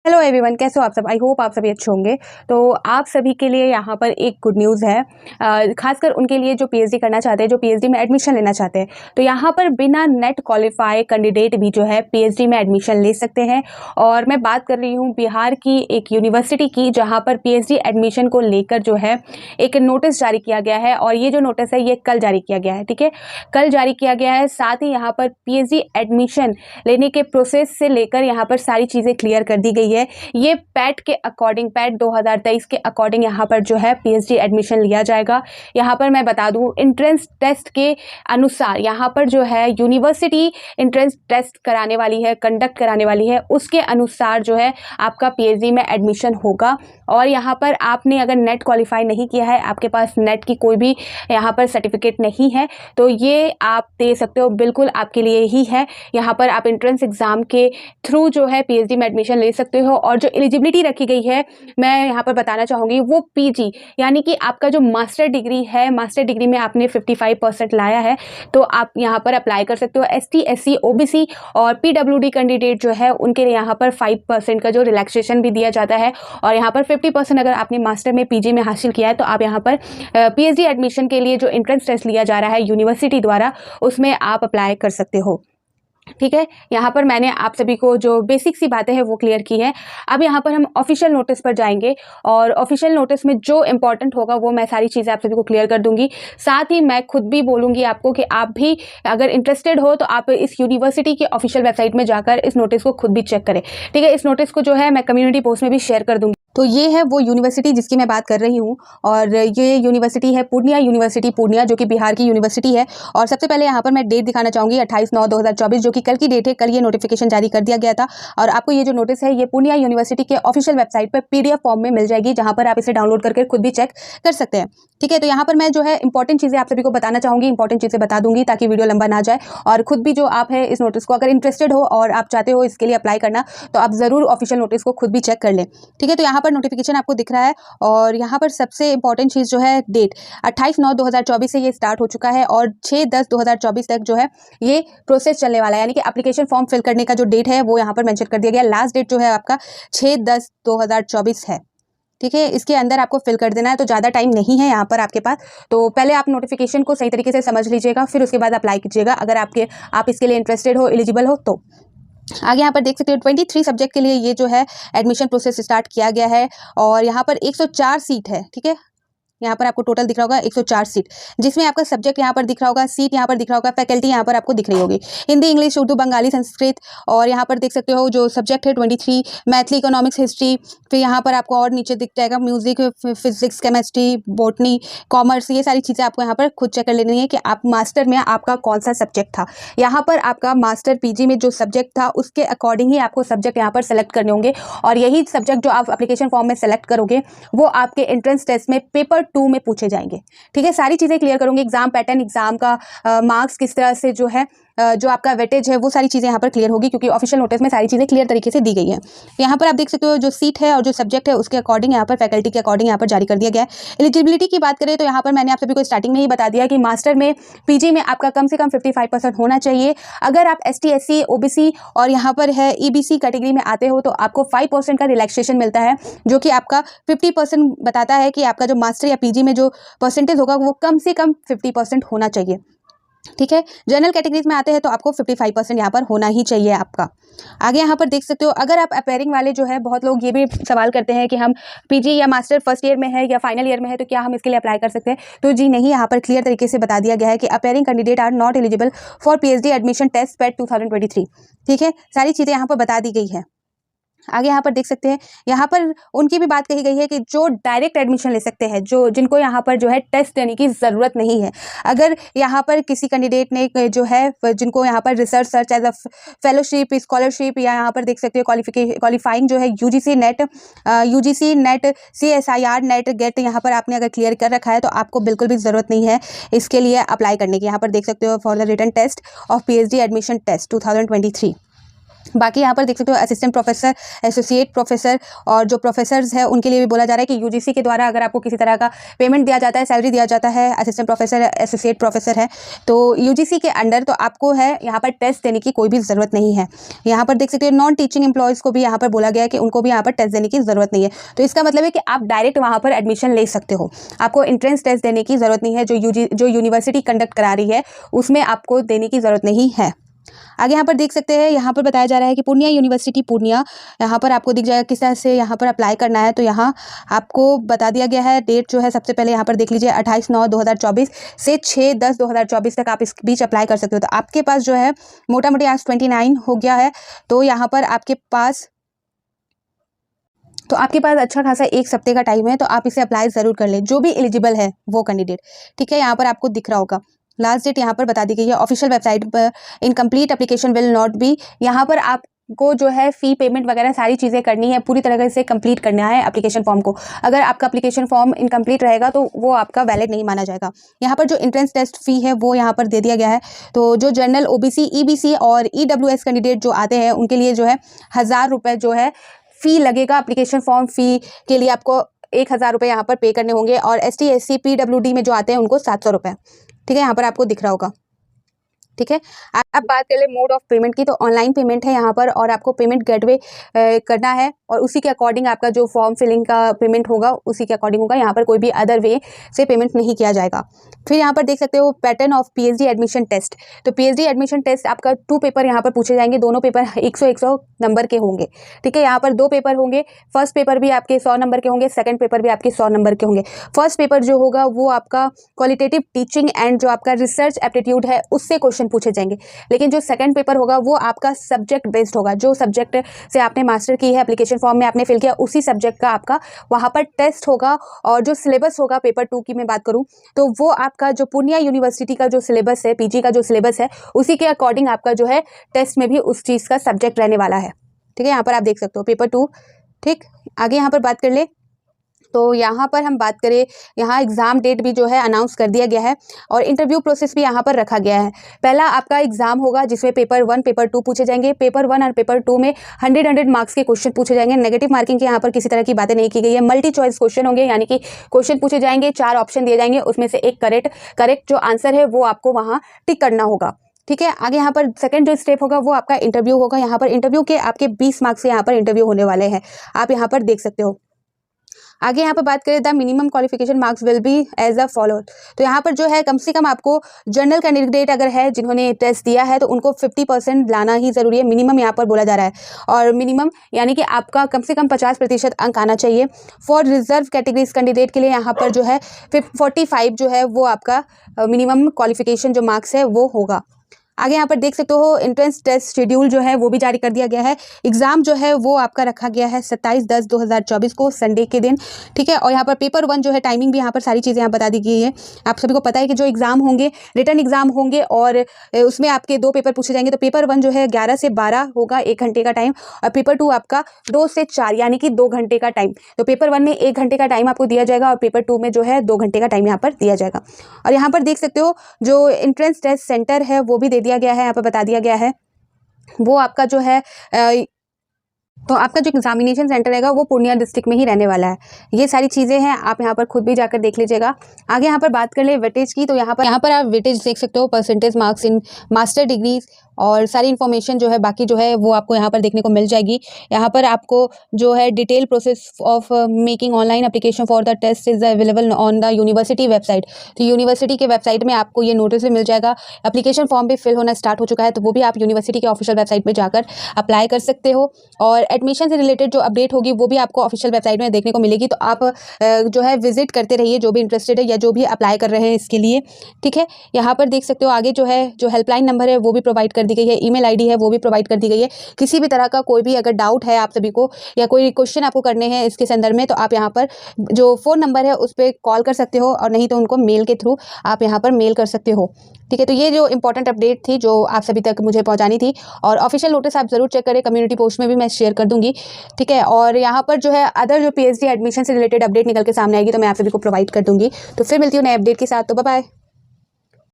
Hello everyone, कैसे हो आप सब। आई होप आप सभी अच्छे होंगे। तो आप सभी के लिए यहाँ पर एक गुड न्यूज़ है, खासकर उनके लिए जो पीएचडी करना चाहते हैं, जो पीएचडी में एडमिशन लेना चाहते हैं। तो यहाँ पर बिना नेट क्वालिफाई कैंडिडेट भी जो है पीएचडी में एडमिशन ले सकते हैं। और मैं बात कर रही हूँ बिहार की एक यूनिवर्सिटी की, जहाँ पर पीएचडी एडमिशन को लेकर जो है एक नोटिस जारी किया गया है। और ये जो नोटिस है ये कल जारी किया गया है, ठीक है, कल जारी किया गया है। साथ ही यहाँ पर पीएचडी एडमिशन लेने के प्रोसेस से लेकर यहाँ पर सारी चीज़ें क्लियर कर दी गई है। ये पैट के अकॉर्डिंग, पैट 2023 के अकॉर्डिंग यहाँ पर जो है पीएचडी एडमिशन लिया जाएगा। यहाँ पर मैं बता दूँ, एंट्रेंस टेस्ट के अनुसार यहाँ पर जो है यूनिवर्सिटी एंट्रेंस टेस्ट कराने वाली है, कंडक्ट कराने वाली है, उसके अनुसार जो है आपका पीएचडी में एडमिशन होगा। और यहाँ पर आपने अगर नेट क्वालिफाई नहीं किया है, आपके पास नेट की कोई भी यहाँ पर सर्टिफिकेट नहीं है, तो ये आप दे सकते हो, बिल्कुल आपके लिए ही है। यहाँ पर आप एंट्रेंस एग्ज़ाम के थ्रू जो है पीएचडी में एडमिशन ले सकते हो। और जो एलिजिबिलिटी रखी गई है, मैं यहाँ पर बताना चाहूँगी, वो पीजी यानी कि आपका जो मास्टर डिग्री है, मास्टर डिग्री में आपने 55% लाया है, तो आप यहाँ पर अप्लाई कर सकते हो। एसटी, एससी, ओबीसी और पीडब्ल्यूडी कैंडिडेट जो है उनके लिए यहाँ पर 5% का जो रिलैक्सेशन भी दिया जाता है। और यहाँ पर 50% अगर आपने मास्टर में, पीजी में हासिल किया है, तो आप यहाँ पर पीएचडी एडमिशन के लिए जो एंट्रेंस टेस्ट लिया जा रहा है यूनिवर्सिटी द्वारा, उसमें आप अप्लाई कर सकते हो। ठीक है, यहाँ पर मैंने आप सभी को जो बेसिक सी बातें हैं वो क्लियर की है। अब यहाँ पर हम ऑफिशियल नोटिस पर जाएंगे और ऑफिशियल नोटिस में जो इंपॉर्टेंट होगा वो मैं सारी चीज़ें आप सभी को क्लियर कर दूंगी। साथ ही मैं खुद भी बोलूँगी आपको कि आप भी अगर इंटरेस्टेड हो तो आप इस यूनिवर्सिटी की ऑफिशियल वेबसाइट में जाकर इस नोटिस को खुद भी चेक करें। ठीक है, इस नोटिस को जो है मैं कम्युनिटी पोस्ट में भी शेयर कर दूँगी। तो ये है वो यूनिवर्सिटी जिसकी मैं बात कर रही हूँ, और ये यूनिवर्सिटी है पूर्णिया यूनिवर्सिटी, पूर्णिया, जो कि बिहार की यूनिवर्सिटी है। और सबसे पहले यहाँ पर मैं डेट दिखाना चाहूँगी 28/9/2024, जो कि कल की डेट है। कल ये नोटिफिकेशन जारी कर दिया गया था। और आपको ये जो नोटिस है ये पूर्णिया यूनिवर्सिटी के ऑफिशियल वेबसाइट पर पीडीएफ फॉर्म में मिल जाएगी, जहाँ पर आप इसे डाउनलोड करके खुद भी चेक कर सकते हैं। ठीक है, तो यहाँ पर मैं जो है इंपॉर्टेंट चीज़ें आप सभी को बताना चाहूँगी, इंपॉर्टेंट चीज़ें बता दूंगी ताकि वीडियो लंबा ना जाए। और खुद भी जो आप है इस नोटिस को अगर इंटरेस्टेड हो और आप चाहते हो इसके लिए अप्लाई करना, तो आप ज़रूर ऑफिशियल नोटिस को खुद भी चेक कर लें। ठीक है, तो यहाँ पर नोटिफिकेशन आपको दिख रहा है। और यहाँ पर सबसे इंपॉर्टेंट चीज़ जो है डेट 28/9/2024 से ये स्टार्ट हो चुका है और 6/10/2024 तक जो है ये प्रोसेस चलने वाला है। यानी कि एप्लीकेशन फॉर्म फिल करने का जो डेट है वो यहाँ पर मेंशन कर दिया गया। लास्ट डेट जो है आपका 6/10/2024 है। ठीक है, इसके अंदर आपको फिल कर देना है, तो ज़्यादा टाइम नहीं है यहाँ पर आपके पास। तो पहले आप नोटिफिकेशन को सही तरीके से समझ लीजिएगा, फिर उसके बाद अप्लाई कीजिएगा अगर आप इसके लिए इंटरेस्टेड हो, एलिजिबल हो तो। आगे यहाँ पर देख सकते हो 23 सब्जेक्ट के लिए ये जो है एडमिशन प्रोसेस स्टार्ट किया गया है। और यहाँ पर 104 सीट है। ठीक है, यहाँ पर आपको टोटल दिख रहा होगा 104 सीट, जिसमें आपका सब्जेक्ट यहाँ पर दिख रहा होगा, सीट यहाँ पर दिख रहा होगा, फैकल्टी यहाँ पर आपको दिख रही होगी, हिंदी, इंग्लिश, उर्दू, बंगाली, संस्कृत। और यहाँ पर देख सकते हो जो सब्जेक्ट है 23, मैथली, इकोनॉमिक्स, हिस्ट्री। फिर यहाँ पर आपको और नीचे दिख जाएगा music, physics, chemistry, botany, commerce. ये सारी चीज़ें आपको यहाँ पर खुद चेक कर लेनी है कि आप मास्टर में आपका कौन सा सब्जेक्ट था। यहाँ पर आपका मास्टर पीजी में जो सब्जेक्ट था उसके अकॉर्डिंग ही आपको सब्जेक्ट यहाँ पर सेलेक्ट करने होंगे। और यही सब्जेक्ट जो आप एप्लीकेशन फॉर्म में सेलेक्ट करोगे वो आपके एंट्रेंस टेस्ट में पेपर 2 में पूछे जाएंगे। ठीक है, सारी चीज़ें क्लियर करूंगी, एग्जाम पैटर्न, एग्जाम का मार्क्स किस तरह से जो है जो आपका वेटेज है वो सारी चीज़ें यहाँ पर क्लियर होगी, क्योंकि ऑफिशियल नोटिस में सारी चीज़ें क्लियर तरीके से दी गई हैं। यहाँ पर आप देख सकते हो जो सीट है और जो सब्जेक्ट है उसके अकॉर्डिंग यहाँ पर फैकल्टी के अकॉर्डिंग यहाँ पर जारी कर दिया गया है। एलिजिबिलिटी की बात करें तो यहाँ पर मैंने आप सभी को स्टार्टिंग में ही बता दिया कि मास्टर में, पीजी में आपका कम से कम 55% होना चाहिए। अगर आप एसटी, एससी, ओबीसी और यहाँ पर है ईबीसी कैटेगरी में आते हो तो आपको 5% का रिलैक्सेशन मिलता है, जो कि आपका 50% बताता है कि आपका जो मास्टर या पीजी में जो परसेंटेज होगा वो कम से कम 50% होना चाहिए। ठीक है, जनरल कैटेगरीज में आते हैं तो आपको 55% यहाँ पर होना ही चाहिए आपका। आगे यहाँ पर देख सकते हो, अगर आप अपेयरिंग वाले जो है, बहुत लोग ये भी सवाल करते हैं कि हम पीजी या मास्टर फर्स्ट ईयर में है या फाइनल ईयर में है तो क्या हम इसके लिए अप्लाई कर सकते हैं। तो जी नहीं, यहाँ पर क्लियर तरीके से बता दिया गया है कि appearing candidate are not eligible for PhD admission test PAT 2023। ठीक है, सारी चीज़ें यहाँ पर बता दी गई है। आगे यहाँ पर देख सकते हैं, यहाँ पर उनकी भी बात कही गई है कि जो डायरेक्ट एडमिशन ले सकते हैं, जो जिनको यहाँ पर जो है टेस्ट देने की ज़रूरत नहीं है। अगर यहाँ पर किसी कैंडिडेट ने जो है, जिनको यहाँ पर research search as a fellowship, scholarship, या यहाँ पर देख सकते हो क्वालिफाइंग जो है UGC NET, CSIR NET, GATE, यहाँ पर आपने अगर क्लियर कर रखा है तो आपको बिल्कुल भी ज़रूरत नहीं है इसके लिए अप्लाई करने की। यहाँ पर देख सकते हो for the written test of PhD admission test 2023। बाकी यहाँ पर देख सकते हो असिस्टेंट प्रोफेसर, एसोसिएट प्रोफेसर और जो प्रोफेसर्स है उनके लिए भी बोला जा रहा है कि यूजीसी के द्वारा अगर आपको किसी तरह का पेमेंट दिया जाता है, सैलरी दिया जाता है, असिस्टेंट प्रोफेसर, एसोसिएट प्रोफेसर है तो यूजीसी के अंडर, तो आपको है यहाँ पर टेस्ट देने की कोई भी ज़रूरत नहीं है। यहाँ पर देख सकते हो नॉन टीचिंग एम्प्लॉयज़ को भी यहाँ पर बोला गया है कि उनको भी यहाँ पर टेस्ट देने की ज़रूरत नहीं है। तो इसका मतलब है कि आप डायरेक्ट वहाँ पर एडमिशन ले सकते हो, आपको एंट्रेंस टेस्ट देने की ज़रूरत नहीं है। जो यूनिवर्सिटी कंडक्ट करा रही है उसमें आपको देने की ज़रूरत नहीं है। आगे यहाँ पर देख सकते हैं, यहाँ पर बताया जा रहा है कि पूर्णिया यूनिवर्सिटी पूर्णिया, यहाँ पर आपको दिख जाएगा किस तरह से यहाँ पर अप्लाई करना है। तो यहाँ आपको बता दिया गया है डेट जो है, सबसे पहले यहाँ पर देख लीजिए 28/9/2024 से 6/10/2024 तक आप इस बीच अप्लाई कर सकते हो। तो आपके पास जो है मोटा मोटी आज 29 हो गया है, तो यहाँ पर आपके पास अच्छा खासा एक सप्ते का टाइम है, तो आप इसे अप्लाई ज़रूर कर लें, जो भी एलिजिबल है वो कैंडिडेट। ठीक है, यहाँ पर आपको दिख रहा होगा लास्ट डेट यहाँ पर बता दी गई है ऑफिशियल वेबसाइट पर। Incomplete application will not be, यहाँ पर आपको जो है फ़ी पेमेंट वगैरह सारी चीज़ें करनी है, पूरी तरह से कंप्लीट करना है एप्लीकेशन फॉर्म को। अगर आपका एप्लीकेशन फॉर्म इनकम्प्लीट रहेगा तो वो आपका वैलिड नहीं माना जाएगा। यहाँ पर जो एंट्रेंस टेस्ट फ़ी है वो यहाँ पर दे दिया गया है। तो जो जनरल, ओबीसी, ईबीसी और ईडब्ल्यूएस कैंडिडेट जो आते हैं उनके लिए जो है 1000 रुपये जो है फ़ी लगेगा। एप्लीकेशन फॉर्म फ़ी के लिए आपको 1000 रुपये यहाँ पर पे करने होंगे, और ST SC PWD में जो आते हैं उनको 700 रुपये। ठीक है, यहाँ पर आपको दिख रहा होगा। ठीक है, अब बात कर ले मोड ऑफ पेमेंट की, तो ऑनलाइन पेमेंट है यहाँ पर, और आपको पेमेंट गेटवे करना है, और उसी के अकॉर्डिंग आपका जो फॉर्म फिलिंग का पेमेंट होगा उसी के अकॉर्डिंग होगा। यहाँ पर कोई भी अदर वे से पेमेंट नहीं किया जाएगा। फिर यहाँ पर देख सकते हो pattern of PhD admission test. तो PhD एडमिशन टेस्ट आपका 2 पेपर यहाँ पर पूछे जाएंगे, दोनों पेपर 100 नंबर के होंगे। ठीक है, यहाँ पर 2 पेपर होंगे, फर्स्ट पेपर भी आपके 100 नंबर के होंगे, सेकंड पेपर भी आपके 100 नंबर के होंगे। फर्स्ट पेपर जो होगा वो आपका क्वालिटेटिव टीचिंग एंड जो आपका रिसर्च एप्टीट्यूड है उससे क्वेश्चन पूछे जाएंगे। लेकिन जो सेकंड पेपर होगा वो आपका सब्जेक्ट बेस्ड होगा, जो सब्जेक्ट से आपने मास्टर की है, एप्लीकेशन फॉर्म में आपने फिल किया, उसी सब्जेक्ट का आपका वहाँ पर टेस्ट होगा। और जो सिलेबस होगा पेपर 2 की मैं बात करूँ तो वो आपका जो पूर्णिया यूनिवर्सिटी का जो सिलेबस है, PG का जो सिलेबस है उसी के अकॉर्डिंग आपका जो है टेस्ट में भी उस चीज़ का सब्जेक्ट रहने वाला है। ठीक है, यहाँ पर आप देख सकते हो पेपर 2। ठीक, आगे यहाँ पर बात कर ले, तो यहाँ पर हम बात करें, यहाँ एग्ज़ाम डेट भी जो है अनाउंस कर दिया गया है, और इंटरव्यू प्रोसेस भी यहाँ पर रखा गया है। पहला आपका एग्ज़ाम होगा जिसमें पेपर 1, पेपर 2 पूछे जाएंगे। पेपर 1 और पेपर 2 में 100 मार्क्स के क्वेश्चन पूछे जाएंगे। नेगेटिव मार्किंग की यहाँ पर किसी तरह की बातें नहीं की गई है। मल्टी चॉइस क्वेश्चन होंगे, यानी कि क्वेश्चन पूछे जाएंगे, 4 ऑप्शन दिए जाएंगे, उसमें से एक करेक्ट जो आंसर है वो आपको वहाँ टिक करना होगा। ठीक है, आगे यहाँ पर सेकंड जो स्टेप होगा वो आपका इंटरव्यू होगा। यहाँ पर इंटरव्यू के आपके 20 मार्क्स से यहाँ पर इंटरव्यू होने वाले हैं, आप यहाँ पर देख सकते हो। आगे यहाँ पर बात करें, the minimum qualification marks will be as a follow. तो यहाँ पर जो है कम से कम आपको जनरल कैंडिडेट अगर है जिन्होंने टेस्ट दिया है तो उनको 50% लाना ही ज़रूरी है, मिनिमम यहाँ पर बोला जा रहा है। और मिनिमम यानी कि आपका कम से कम 50% अंक आना चाहिए। फॉर रिजर्व कैटेगरीज कैंडिडेट के लिए यहाँ पर जो है 45 जो है वो आपका मिनिमम क्वालिफिकेशन जो मार्क्स है वो होगा। आगे यहाँ पर देख सकते हो एंट्रेंस टेस्ट शेड्यूल जो है वो भी जारी कर दिया गया है। एग्जाम जो है वो आपका रखा गया है 27/10/2024 को, संडे के दिन। ठीक है, और यहाँ पर पेपर 1 जो है टाइमिंग भी यहाँ पर सारी चीज़ें यहाँ बता दी गई है। आप सभी को पता है कि जो एग्जाम होंगे रिटर्न एग्जाम होंगे, और उसमें आपके 2 पेपर पूछे जाएंगे। तो पेपर 1 जो है 11 से 12 होगा, 1 घंटे का टाइम, और पेपर 2 आपका 2 से 4 यानी कि 2 घंटे का टाइम। तो पेपर 1 में 1 घंटे का टाइम आपको दिया जाएगा, और पेपर 2 में जो है 2 घंटे का टाइम यहाँ पर दिया जाएगा। और यहाँ पर देख सकते हो जो एंट्रेंस टेस्ट सेंटर है वो भी दे दिया गया है, यहाँ पर बता दिया गया है। वो आपका जो है तो आपका जो एग्जामिनेशन सेंटर रहेगा वो पूर्णिया डिस्ट्रिक्ट में ही रहने वाला है। ये सारी चीज़ें हैं, आप यहाँ पर खुद भी जाकर देख लीजिएगा। आगे यहाँ पर बात कर ले वेटेज की, तो यहाँ पर आप वेटेज देख सकते हो, percentage marks in master degrees, और सारी इन्फॉर्मेशन जो है बाकी जो है वो आपको यहाँ पर देखने को मिल जाएगी। यहाँ पर आपको जो है detail process of making online application for the test is available on the university website. तो यूनिवर्सिटी के वेबसाइट में आपको ये नोटिस भी मिल जाएगा। एप्लीकेशन फॉर्म भी फिल होना स्टार्ट हो चुका है, तो वो भी आप यूनिवर्सिटी के ऑफिशियल वेबसाइट में जाकर अप्लाई कर सकते हो। और एडमिशन से रिलेटेड जो अपडेट होगी वो भी आपको ऑफिशियल वेबसाइट में देखने को मिलेगी। तो आप जो है विजिट करते रहिए, जो भी इंटरेस्टेड है या जो भी अप्लाई कर रहे हैं इसके लिए। ठीक है, यहाँ पर देख सकते हो आगे जो है जो हेल्पलाइन नंबर है वो भी प्रोवाइड कर दी गई है, ईमेल आईडी है वो भी प्रोवाइड कर दी गई है। किसी भी तरह का कोई भी अगर डाउट है आप सभी को, या कोई क्वेश्चन आपको करने हैं इसके संदर्भ में, तो आप यहाँ पर जो फ़ोन नंबर है उस पर कॉल कर सकते हो, और नहीं तो उनको मेल के थ्रू आप यहाँ पर मेल कर सकते हो। ठीक है, तो ये जो इंपॉर्टेंट अपडेट थी जो आप सभी तक मुझे पहुंचानी थी, और ऑफिशियल नोटिस आप ज़रूर चेक करें, कम्युनिटी पोस्ट में भी मैं शेयर कर दूंगी। ठीक है, और यहाँ पर जो है अदर जो PhD एडमिशन से रिलेटेड अपडेट निकल के सामने आएगी तो मैं आप सभी को प्रोवाइड कर दूंगी। तो फिर मिलती हूँ नए अपडेट के साथ, तो बाय बाय।